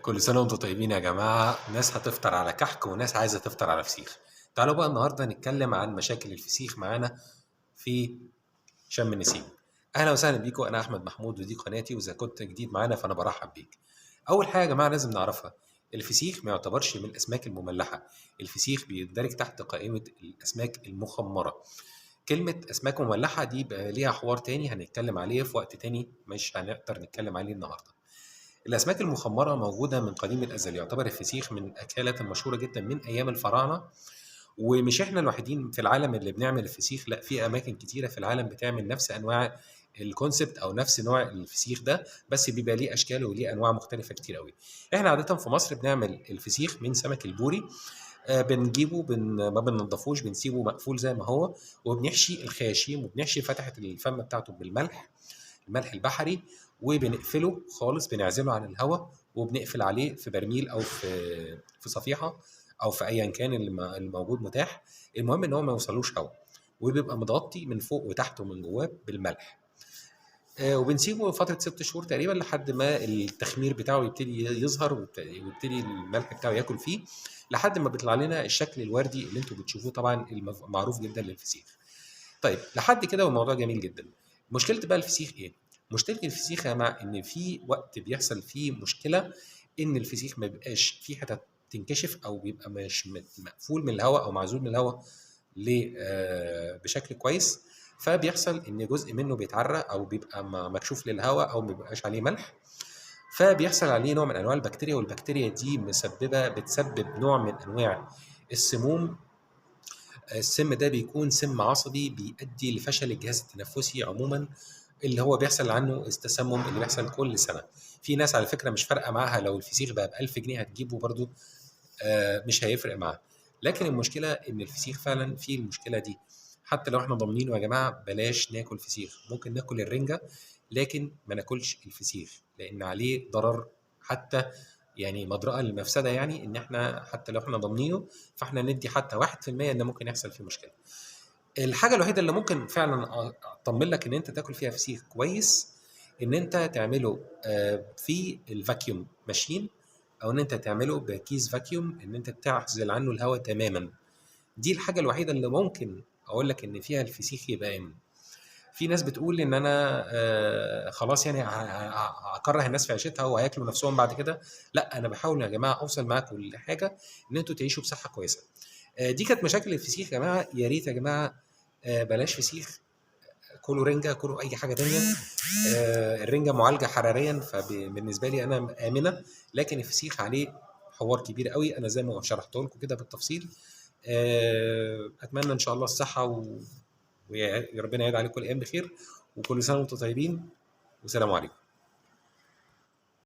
كل سنة وانتم طيبين يا جماعة. ناس هتفطر على كحك وناس عايزة تفطر على فسيخ. تعالوا بقى النهاردة نتكلم عن مشاكل الفسيخ معانا في شم النسيم. أهلا وسهلا بيكم، أنا أحمد محمود ودي قناتي، وإذا كنت جديد معانا فأنا برحب بيك. أول حاجة يا جماعة لازم نعرفها، الفسيخ ما يعتبرش من الأسماك المملحة. الفسيخ بيندرج تحت قائمة الأسماك المخمرة. كلمة أسماك مملحة دي بقى ليها حوار تاني هنتكلم عليه في وقت تاني، مش هنقدر نتكلم عليه النهاردة. الأسماك المخمرة موجودة من قديم الأزل، يعتبر الفسيخ من الأكلات المشهورة جدا من أيام الفراعنة. ومش إحنا الوحيدين في العالم اللي بنعمل الفسيخ، لا، في أماكن كتيرة في العالم بتعمل نفس أنواع الكونسبت أو نفس نوع الفسيخ ده، بس بيبقى ليه أشكال وليه أنواع مختلفة كتير قوي. إحنا عادة في مصر بنعمل الفسيخ من سمك البوري. بنجيبه ما بننضفوش، بنسيبه مقفول زي ما هو، وبنحشي الخياشيم وبنحشي فتحة الفم بتاعته بالملح، الملح البحري، وبنقفله خالص، بنعزله عن الهواء، وبنقفل عليه في برميل او في صفيحه او في ايا كان الموجود متاح. المهم ان هو ما يوصلوش هواء، وبيبقى متغطي من فوق وتحت ومن جواه بالملح. وبنسيبه فتره 6 شهور تقريبا لحد ما التخمير بتاعه يبتدي يظهر، ويبتدي الملح بتاعه ياكل فيه، لحد ما بيطلع لنا الشكل الوردي اللي انتم بتشوفوه طبعا، المعروف جدا للفسيخ. طيب لحد كده والموضوع جميل جدا. مشكله بقى الفسيخ ايه؟ مشكله الفسيخ يا جماعه ان في وقت بيحصل فيه مشكله، ان الفسيخ ما بيبقاش في حتت تنكشف، او بيبقى مش مقفول من الهواء او معزول من الهواء بشكل كويس. فبيحصل ان جزء منه بيتعرق او بيبقى مكشوف للهواء او ما بيبقاش عليه ملح، فبيحصل عليه نوع من انواع البكتيريا، والبكتيريا دي بتسبب نوع من انواع السموم. السم ده بيكون سم عصبي بيؤدي لفشل الجهاز التنفسي عموما، اللي هو بيحصل عنه التسمم اللي بيحصل كل سنه. في ناس على فكره مش فارقه معاها لو الفسيخ بقى ب 1000 جنيه هتجيبه برضو، مش هيفرق معاها. لكن المشكله ان الفسيخ فعلا فيه المشكله دي. حتى لو احنا ضامنينه يا جماعه بلاش ناكل فسيخ، ممكن ناكل الرنجه لكن ما ناكلش الفسيخ، لان عليه ضرر. حتى يعني مدرأة للمفسده، يعني ان احنا حتى لو احنا ضامنينه فاحنا ندي حتى 1% ان ممكن يحصل فيه مشكله. الحاجه الوحيده اللي ممكن فعلا اطمن لك ان انت تاكل فيها فسيخ كويس، ان انت تعمله في الفاكيوم ماشين، او ان انت تعمله بكيس فاكيوم، ان انت تعزل عنه الهواء تماما. دي الحاجه الوحيده اللي ممكن اقول لك ان فيها الفسيخ يبقى امن. في ناس بتقول ان انا خلاص يعني هكره الناس في عيشتها وهياكلوا نفسهم بعد كده. لا، انا بحاول يا جماعه اوصل معاكم لحاجه ان انتوا تعيشوا بصحه كويسه. دي كانت مشاكل الفسيخ يا جماعه. يا ريت يا جماعه بلاش فسيخ، كلوا رنجه، كلوا اي حاجه تانية. الرنجه معالجه حراريا فبالنسبه لي انا امنه، لكن الفسيخ عليه حوار كبير قوي، انا زي ما شرحته لكم كده بالتفصيل. اتمنى ان شاء الله الصحه وربنا يعيد عليكم الايام بخير، وكل سنه وانتم طيبين، والسلام عليكم.